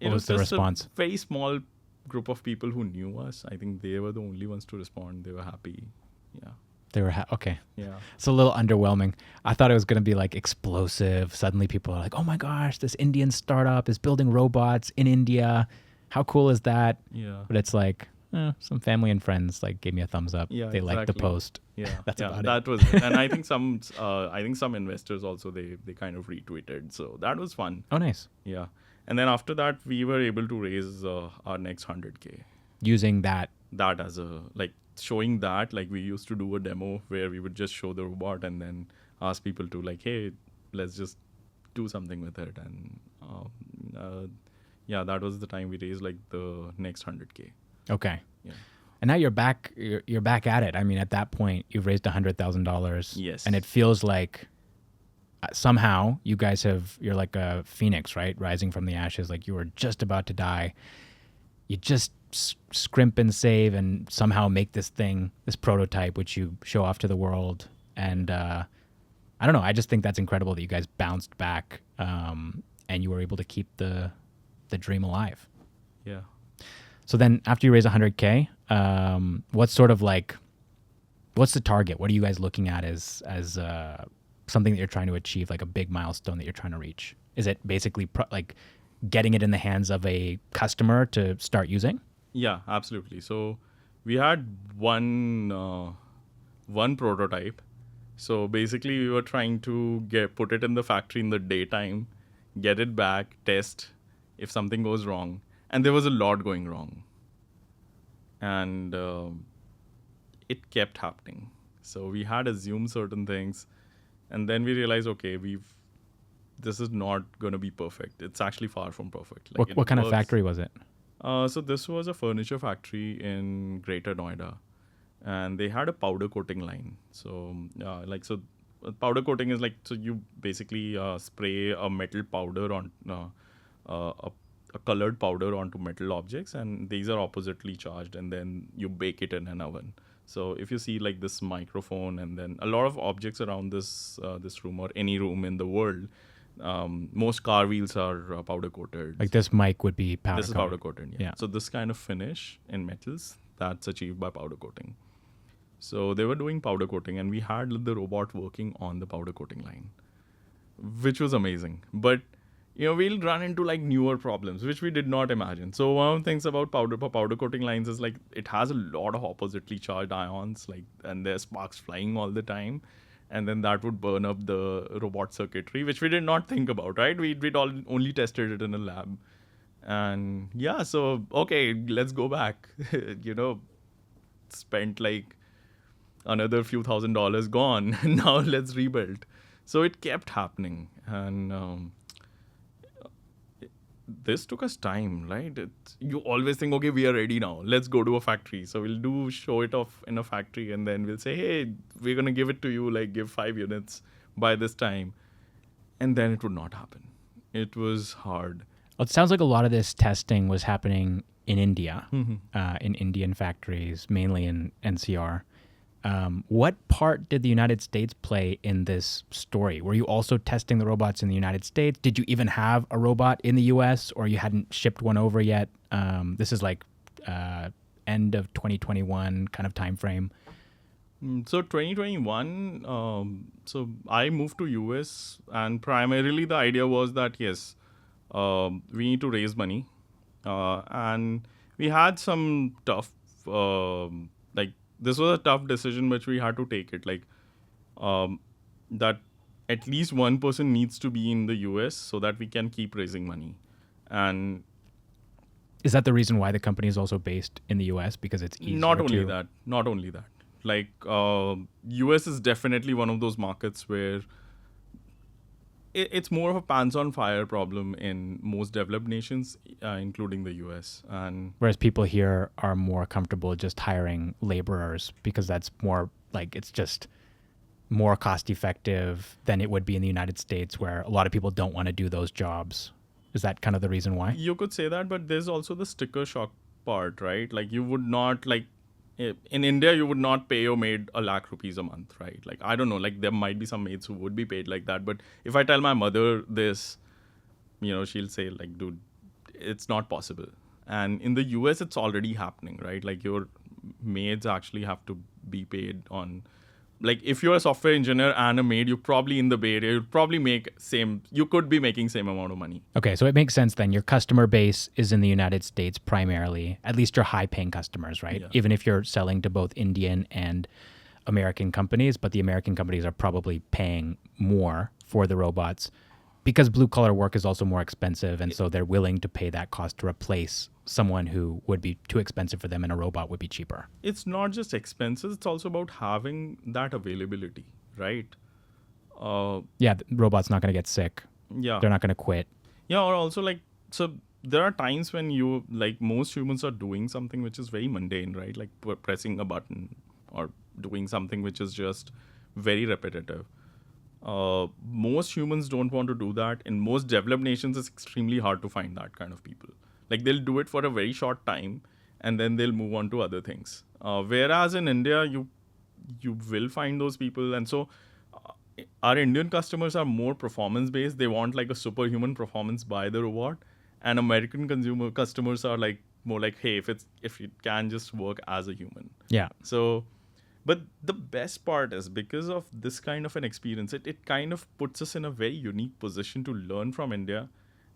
What was the response? A very small group of people who knew us. I think they were the only ones to respond. They were happy. Yeah. They were okay. Yeah. It's a little underwhelming. I thought it was going to be like explosive. Suddenly people are like, "Oh my gosh, this Indian startup is building robots in India. How cool is that?" Yeah. But it's like, some family and friends like gave me a thumbs up. Yeah, they liked the post. Yeah, that's about that it. Was it. And I think some investors also they kind of retweeted. So that was fun. Oh, nice. Yeah, and then after that we were able to raise our next 100K using that as a showing that, like we used to do a demo where we would just show the robot and then ask people to like, hey, let's just do something with it. And that was the time we raised like the next 100K. Okay. Yeah. And now you're back at it. I mean, at that point you've raised $100,000. Yes. And it feels like somehow you guys you're like a phoenix, right? Rising from the ashes. Like you were just about to die. You just scrimp and save and somehow make this prototype, which you show off to the world. And I don't know. I just think that's incredible that you guys bounced back and you were able to keep the dream alive. Yeah. So then after you raise 100K, what's the target? What are you guys looking at as something that you're trying to achieve, like a big milestone that you're trying to reach? Is it basically like getting it in the hands of a customer to start using? Yeah, absolutely. So we had one prototype. So basically we were trying to put it in the factory in the daytime, get it back, test if something goes wrong. And there was a lot going wrong. And it kept happening. So we had assumed certain things. And then we realized, okay, this is not going to be perfect. It's actually far from perfect. Like what kind of factory was it? So this was a furniture factory in Greater Noida. And they had a powder coating line. So powder coating is like, so you basically spray a metal powder on a colored powder onto metal objects, and these are oppositely charged, and then you bake it in an oven. So if you see like this microphone and then a lot of objects around this room or any room in the world, most car wheels are powder coated. Like this mic would be powder coated. This is powder coated, yeah. So this kind of finish in metals, that's achieved by powder coating. So they were doing powder coating, and we had the robot working on the powder coating line, which was amazing. But we'll run into like newer problems, which we did not imagine. So one of the things about powder coating lines is like it has a lot of oppositely charged ions, and there's sparks flying all the time. And then that would burn up the robot circuitry, which we did not think about, right? We'd only tested it in a lab. And yeah, so, okay, let's go back. Spent like another few $1,000s gone. Now let's rebuild. So it kept happening. And this took us time, right? You always think, okay, we are ready now. Let's go to a factory. So we'll show it off in a factory, and then we'll say, hey, we're going to give it to you, like give 5 units by this time. And then it would not happen. It was hard. Well, it sounds like a lot of this testing was happening in India, in Indian factories, mainly in NCR. What part did the United States play in this story? Were you also testing the robots in the United States? Did you even have a robot in the US, or you hadn't shipped one over yet? This is like end of 2021 kind of time frame. So 2021, so I moved to US, and primarily the idea was that, yes, we need to raise money. And we had some tough, this was a tough decision, which we had to take it. That at least one person needs to be in the US so that we can keep raising money. And is that the reason why the company is also based in the US? Because it's easier Not only that. Like, US is definitely one of those markets where it's more of a pants on fire problem in most developed nations, including the US. And whereas people here are more comfortable just hiring laborers because that's more like, it's just more cost effective than it would be in the United States, where a lot of people don't want to do those jobs. Is that kind of the reason why? You could say that, but there's also the sticker shock part, right? Like, you would not, like, in India, you would not pay your maid $1 lakh a month, right? Like, I don't know, like there might be some maids who would be paid like that. But if I tell my mother this, she'll say like, dude, it's not possible. And in the US, it's already happening, right? Like your maids actually have to be paid on, like if you're a software engineer and a maid, you're probably in the Bay Area, you'd probably you could be making same amount of money. Okay, so it makes sense then. Your customer base is in the United States primarily, at least your high-paying customers, right? Yeah. Even if you're selling to both Indian and American companies, but the American companies are probably paying more for the robots because blue-collar work is also more expensive, and so they're willing to pay that cost to replace someone who would be too expensive for them and a robot would be cheaper. It's not just expenses, it's also about having that availability, right? Yeah, the robot's not going to get sick. Yeah. They're not going to quit. Yeah, or also like, so there are times when you, like most humans are doing something which is very mundane, right? Like pressing a button or doing something which is just very repetitive. Most humans don't want to do that. In most developed nations, it's extremely hard to find that kind of people. Like they'll do it for a very short time and then they'll move on to other things. Whereas in India, you will find those people. And so our Indian customers are more performance based. They want like a superhuman performance by the robot, and American consumer customers are like more like, hey, if it can just work as a human. Yeah. So, but the best part is because of this kind of an experience, it kind of puts us in a very unique position to learn from India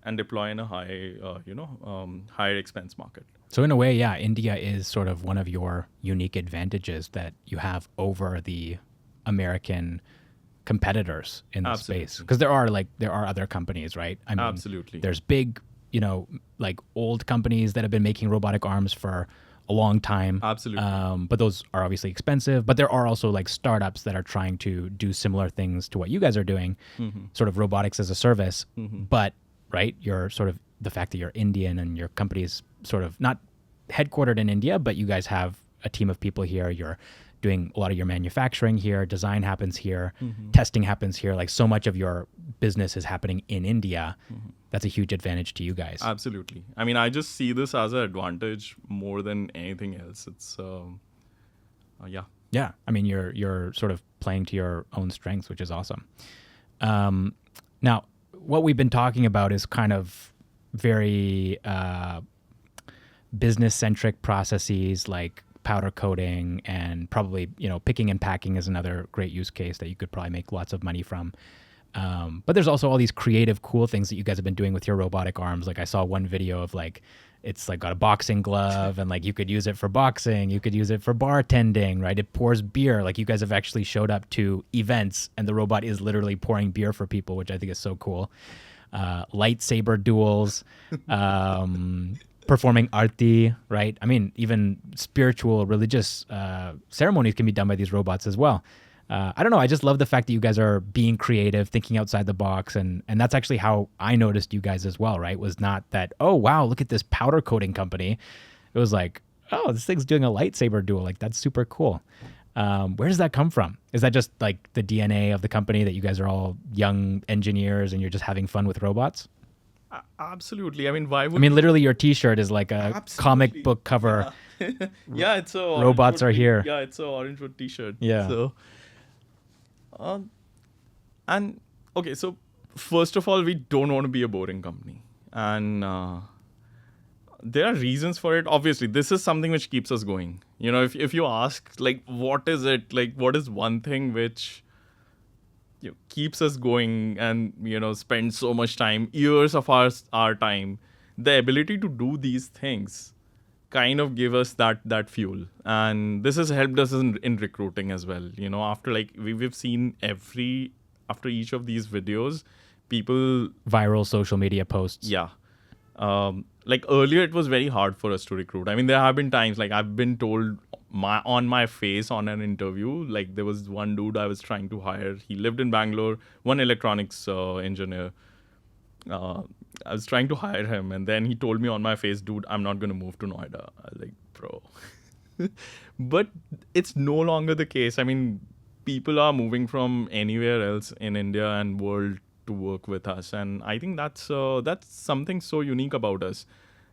and deploy in a higher expense market. So in a way, yeah, India is sort of one of your unique advantages that you have over the American competitors in the space. Because there are other companies, right? I mean, absolutely. There's big, like old companies that have been making robotic arms for a long time. Absolutely. But those are obviously expensive. But there are also like startups that are trying to do similar things to what you guys are doing, sort of robotics as a service. But right, you're sort of the fact that you're Indian and your company is sort of not headquartered in India, but you guys have a team of people here. You're doing a lot of your manufacturing here. Design happens here. Testing happens here. Like so much of your business is happening in India. That's a huge advantage to you guys. Absolutely. I mean, I just see this as an advantage more than anything else. It's, yeah. Yeah. I mean, you're sort of playing to your own strengths, which is awesome. Now, what we've been talking about is kind of very business-centric processes like powder coating, and probably, picking and packing is another great use case that you could probably make lots of money from. But there's also all these creative, cool things that you guys have been doing with your robotic arms. Like I saw one video of like, it's like got a boxing glove and like you could use it for boxing, you could use it for bartending, right? It pours beer. Like you guys have actually showed up to events and the robot is literally pouring beer for people, which I think is so cool. Lightsaber duels, performing arti, right? I mean, even spiritual, religious ceremonies can be done by these robots as well. I don't know. I just love the fact that you guys are being creative, thinking outside the box. And that's actually how I noticed you guys as well, right? Was not that, oh, wow, look at this powder coating company. It was like, oh, this thing's doing a lightsaber duel. Like, that's super cool. Where does that come from? Is that just like the DNA of the company that you guys are all young engineers and you're just having fun with robots? Absolutely. I mean, why would... I mean, literally your t-shirt is like a comic book cover. Yeah, yeah, it's a... Robots are here. Yeah, it's a Orangewood t-shirt. Yeah. So... and okay, so first of all, we don't want to be a boring company, and there are reasons for it. Obviously, this is something which keeps us going. If you ask, like, what is it? Like, what is one thing which keeps us going and spend so much time, years of our time? The ability to do these things kind of give us that fuel, and this has helped us in recruiting as well. After like we've seen after each of these videos, people viral social media posts. Yeah, like earlier it was very hard for us to recruit. I mean, there have been times like I've been told on my face on an interview, like there was one dude I was trying to hire. He lived in Bangalore, one electronics engineer. I was trying to hire him, and then he told me on my face, dude, I'm not going to move to Noida. I was like, bro. But it's no longer the case. I mean, people are moving from anywhere else in India and world to work with us. And I think that's something so unique about us.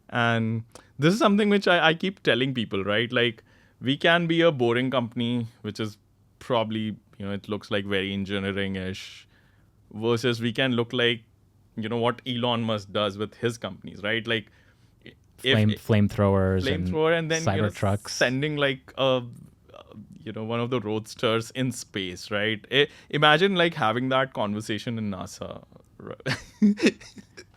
And this is something which I keep telling people, right? Like, we can be a boring company, which is probably, it looks like very engineering-ish, versus we can look like, what Elon Musk does with his companies, right? Like flamethrowers and then Cybertrucks, sending like one of the roadsters in space, right? Imagine like having that conversation in NASA.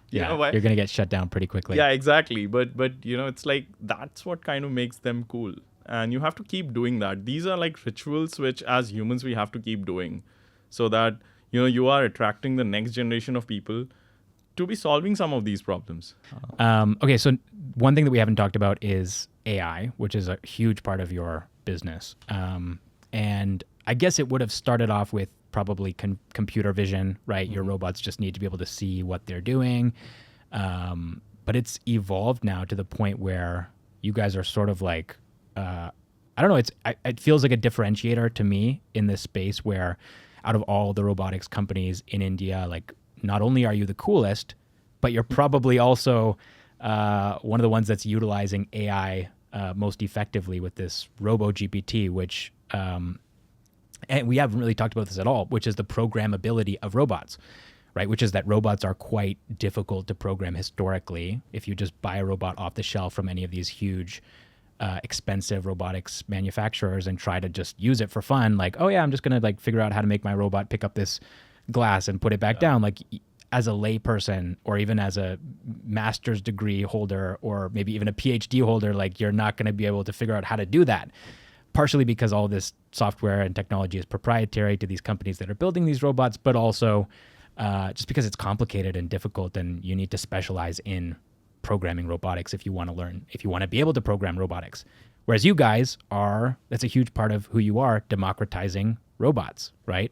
Yeah, you're gonna get shut down pretty quickly. Yeah, exactly. But it's like that's what kind of makes them cool, and you have to keep doing that. These are like rituals which, as humans, we have to keep doing, so that you are attracting the next generation of people to be solving some of these problems. Okay, so one thing that we haven't talked about is AI, which is a huge part of your business. And I guess it would have started off with probably computer vision, right? Your robots just need to be able to see what they're doing. But it's evolved now to the point where you guys are sort of like, I don't know, it feels like a differentiator to me in this space where out of all the robotics companies in India, like, not only are you the coolest, but you're probably also one of the ones that's utilizing AI most effectively with this RoboGPT, which, and and we haven't really talked about this at all, which is the programmability of robots, right? Which is that robots are quite difficult to program historically. If you just buy a robot off the shelf from any of these huge, expensive robotics manufacturers and try to just use it for fun, like, oh yeah, I'm just gonna like figure out how to make my robot pick up this glass and put it back down. Like, as a layperson or even as a master's degree holder or maybe even a PhD holder, like you're not going to be able to figure out how to do that. Partially because all this software and technology is proprietary to these companies that are building these robots, but also just because it's complicated and difficult, and you need to specialize in programming robotics if you want to learn, if you want to be able to program robotics. Whereas you guys are, that's a huge part of who you are, democratizing robots, right?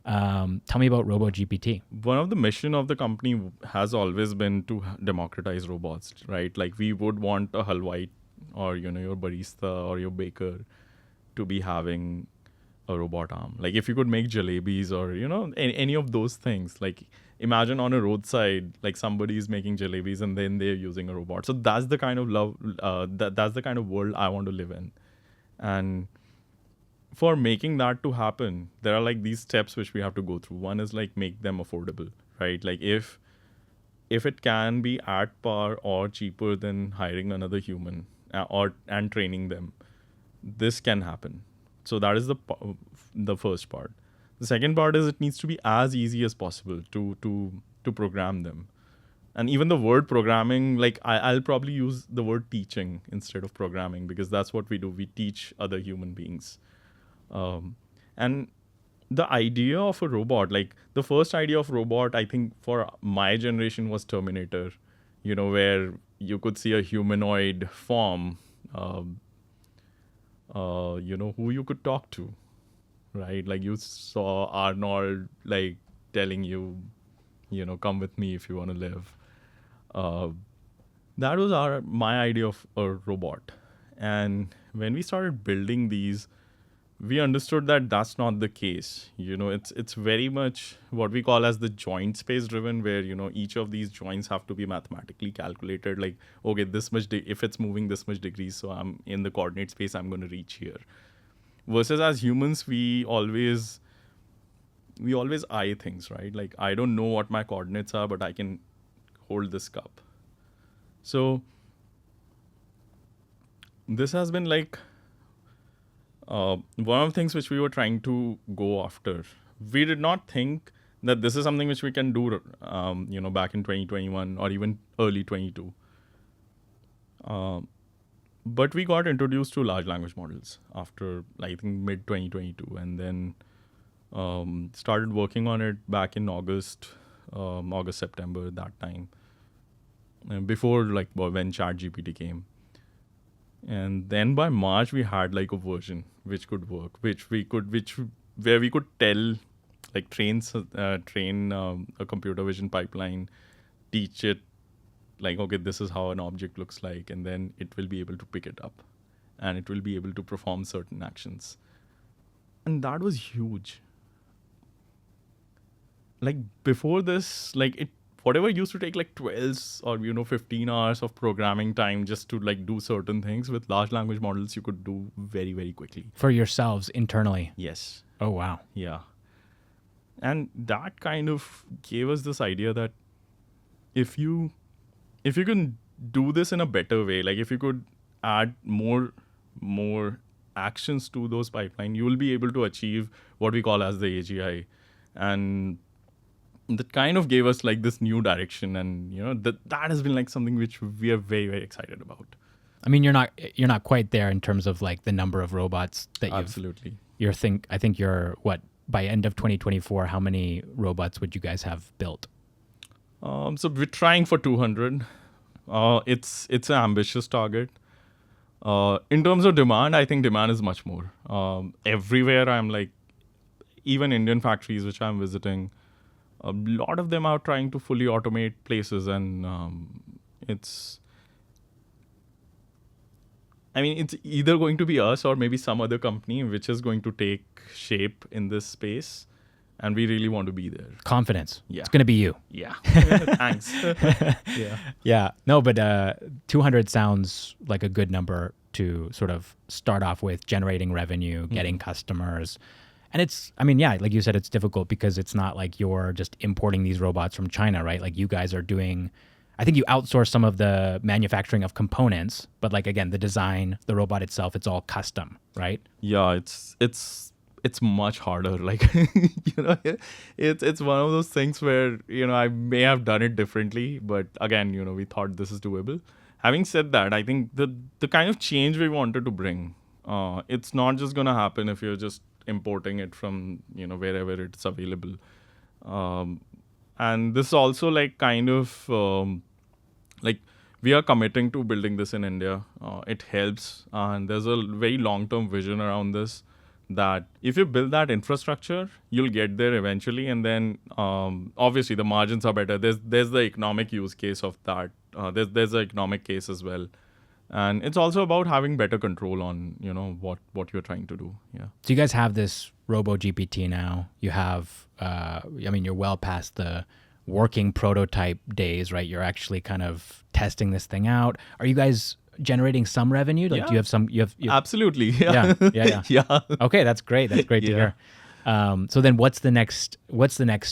Tell me about RoboGPT. One of the mission of the company has always been to democratize robots, right? Like we would want a halwai or, you know, your barista or your baker to be having a robot arm. Like if you could make jalebis or, you know, any of those things, like imagine on a roadside, like somebody is making jalebis and then they're using a robot. So that's the kind of that's the kind of world I want to live in. And for making that to happen, there are like these steps which we have to go through. One is like make them affordable, right? Like if it can be at par or cheaper than hiring another human and training them, this can happen. So that is the first part. The second part is it needs to be as easy as possible to program them. And even the word programming, like I'll probably use the word teaching instead of programming, because that's what we do. We teach other human beings. And the idea of a robot, like the first idea of robot, I think for my generation was Terminator, you know, where you could see a humanoid form, you know, who you could talk to, right? Like you saw Arnold, like telling you, you know, come with me if you want to live. That was my idea of a robot. And when we started building these, we understood that that's not the case. You know, it's very much what we call as the joint space driven, where, you know, each of these joints have to be mathematically calculated. Like, okay, this much, if it's moving this much degrees, so I'm in the coordinate space, I'm going to reach here. Versus as humans, we always eye things, right? Like, I don't know what my coordinates are, but I can hold this cup. So this has been like, one of the things which we were trying to go after. We did not think that this is something which we can do, you know, back in 2021 or even early 22. But we got introduced to large language models after, I think, mid 2022, and then started working on it back in August, September, that time, and before like when ChatGPT came. And then by March we had like a version which could work, where we could tell, like train a computer vision pipeline, teach it like, okay, this is how an object looks like, and then it will be able to pick it up and it will be able to perform certain actions. And that was huge. Like before this, like whatever used to take like 12 or, you know, 15 hours of programming time just to like do certain things, with large language models you could do very, very quickly. For yourselves internally? Yes. Oh, wow. Yeah. And that kind of gave us this idea that if you can do this in a better way, like if you could add more actions to those pipeline, you will be able to achieve what we call as the AGI. And that kind of gave us like this new direction, and, you know, that has been like something which we are very, very excited about. I mean, you're not quite there in terms of like the number of robots that Absolutely. I think you're what, by end of 2024, how many robots would you guys have built? So we're trying for 200. It's an ambitious target. In terms of demand, I think demand is much more. Everywhere I'm like, even Indian factories which I'm visiting, a lot of them are trying to fully automate places, and it's either going to be us or maybe some other company which is going to take shape in this space, and we really want to be there. Confidence. Yeah. It's going to be you. Yeah. Thanks. Yeah. Yeah. No, but 200 sounds like a good number to sort of start off with, generating revenue, getting customers. And it's, I mean, yeah, like you said, it's difficult because it's not like you're just importing these robots from China, right? Like you guys are doing, I think you outsource some of the manufacturing of components, but like, again, the design, the robot itself, it's all custom, right? Yeah, it's much harder. Like, it's one of those things where, I may have done it differently, but again, we thought this is doable. Having said that, I think the kind of change we wanted to bring, it's not just going to happen if you're just importing it from, wherever it's available. And this also like kind of, like we are committing to building this in India. It helps. And there's a very long-term vision around this, that if you build that infrastructure, you'll get there eventually. And then obviously the margins are better. There's the economic use case of that. There's the economic case as well. And it's also about having better control on, what you're trying to do. Yeah. So you guys have this RoboGPT now. You have, you're well past the working prototype days, right? You're actually kind of testing this thing out. Are you guys generating some revenue? Like, do you have some? You have absolutely. Yeah. Yeah. Okay, that's great. That's great to hear. So then, what's the next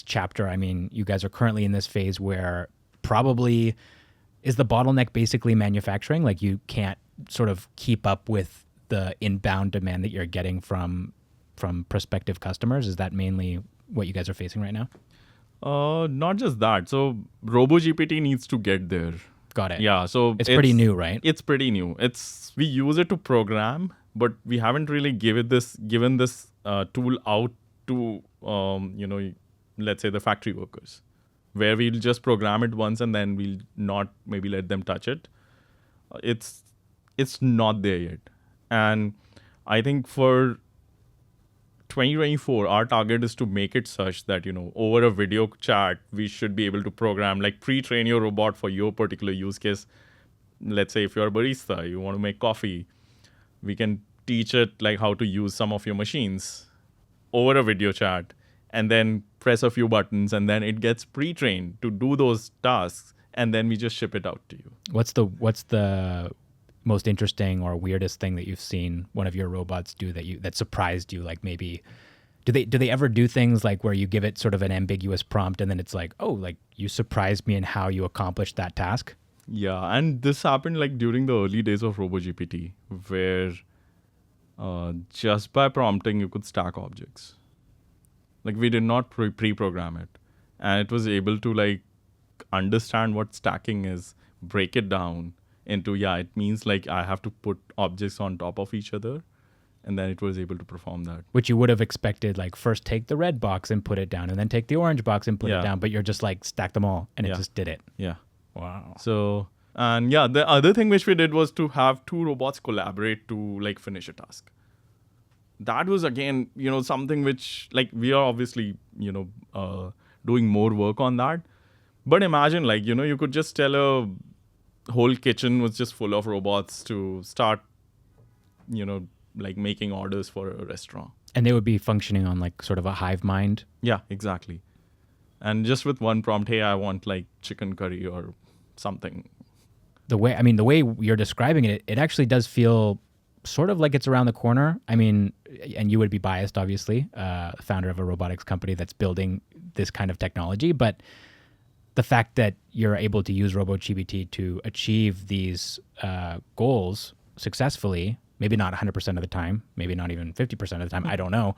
chapter? I mean, you guys are currently in this phase where probably is the bottleneck basically manufacturing? Like, you can't sort of keep up with the inbound demand that you're getting from prospective customers. Is that mainly what you guys are facing right now? Not just that. So RoboGPT needs to get there. Got it. Yeah. So it's pretty new, right? It's pretty new. We use it to program, but we haven't really given this tool out to let's say the factory workers, where we'll just program it once and then we'll not maybe let them touch it. It's not there yet. And I think for 2024, our target is to make it such that, over a video chat, we should be able to program, like pre-train your robot for your particular use case. Let's say if you're a barista, you want to make coffee, we can teach it like how to use some of your machines over a video chat, and then press a few buttons, and then it gets pre-trained to do those tasks, and then we just ship it out to you. What's the most interesting or weirdest thing that you've seen one of your robots do that surprised you? Like, maybe do they ever do things like where you give it sort of an ambiguous prompt and then it's like, oh, like you surprised me in how you accomplished that task? Yeah, and this happened like during the early days of RoboGPT, where just by prompting you could stack objects. Like, we did not pre-program it, and it was able to like understand what stacking is, break it down into, it means like I have to put objects on top of each other, and then it was able to perform that. Which you would have expected, like first take the red box and put it down, and then take the orange box and put it down, but you're just like stack them all, and it just did it. Yeah. Wow. So, and the other thing which we did was to have two robots collaborate to like finish a task. That was again, something which like we are obviously, doing more work on that. But imagine like, you could just tell a whole kitchen was just full of robots to start, like making orders for a restaurant. And they would be functioning on like sort of a hive mind. Yeah, exactly. And just with one prompt, hey, I want like chicken curry or something. The way you're describing it, it actually does feel sort of like it's around the corner. I mean, and you would be biased, obviously, founder of a robotics company that's building this kind of technology, but the fact that you're able to use RoboGPT to achieve these goals successfully, maybe not 100% of the time, maybe not even 50% of the time, I don't know.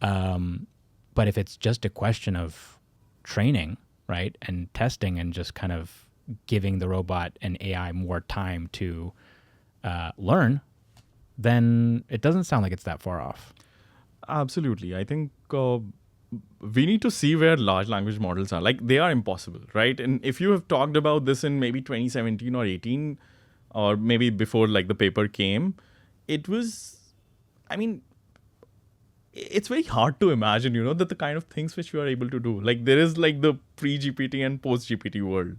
But if it's just a question of training, right, and testing and just kind of giving the robot and AI more time to learn, then it doesn't sound like it's that far off. Absolutely. I think we need to see where large language models are. Like, they are impossible, right? And if you have talked about this in maybe 2017 or 18, or maybe before like the paper came, it was, I mean, it's very hard to imagine, that the kind of things which you are able to do. Like, there is like the pre-GPT and post-GPT world.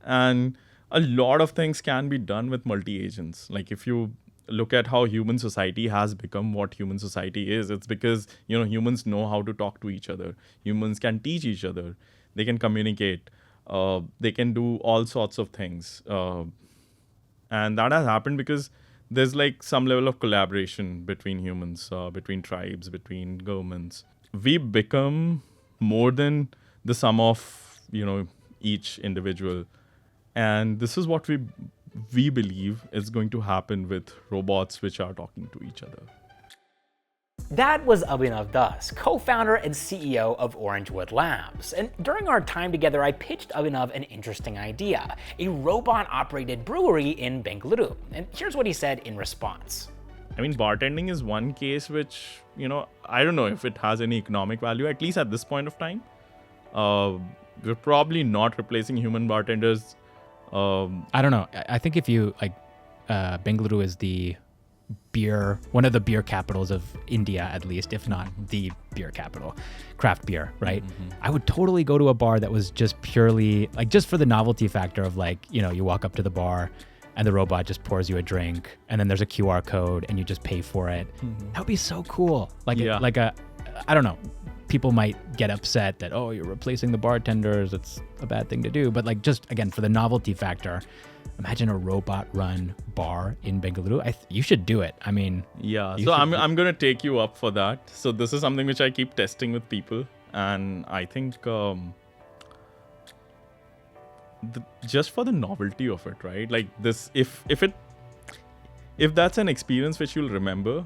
And a lot of things can be done with multi-agents. Like, if you look at how human society has become what human society is, it's because, humans know how to talk to each other. Humans can teach each other. They can communicate. They can do all sorts of things. And that has happened because there's like some level of collaboration between humans, between tribes, between governments. We become more than the sum of, each individual. And this is what we believe is going to happen with robots which are talking to each other. That was Abhinav Das, co-founder and CEO of Orangewood Labs. And during our time together, I pitched Abhinav an interesting idea, a robot-operated brewery in Bengaluru. And here's what he said in response. I mean, bartending is one case which, I don't know if it has any economic value, at least at this point of time. We're probably not replacing human bartenders. I don't know. I think if you, Bengaluru is one of the beer capitals of India, at least, if not the beer capital, craft beer, right? I would totally go to a bar that was just purely, just for the novelty factor of you walk up to the bar and the robot just pours you a drink and then there's a QR code and you just pay for it. That would be so cool. I don't know. People might get upset that, oh, you're replacing the bartenders. It's a bad thing to do. But just, again, for the novelty factor, imagine a robot-run bar in Bengaluru. You should do it. I mean... Yeah, so I'm going to take you up for that. So this is something which I keep testing with people. And I think just for the novelty of it, right? Like this, if that's an experience which you'll remember,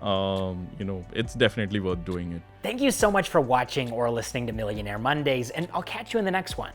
it's definitely worth doing it. Thank you so much for watching or listening to Millionaire Mondays, and I'll catch you in the next one.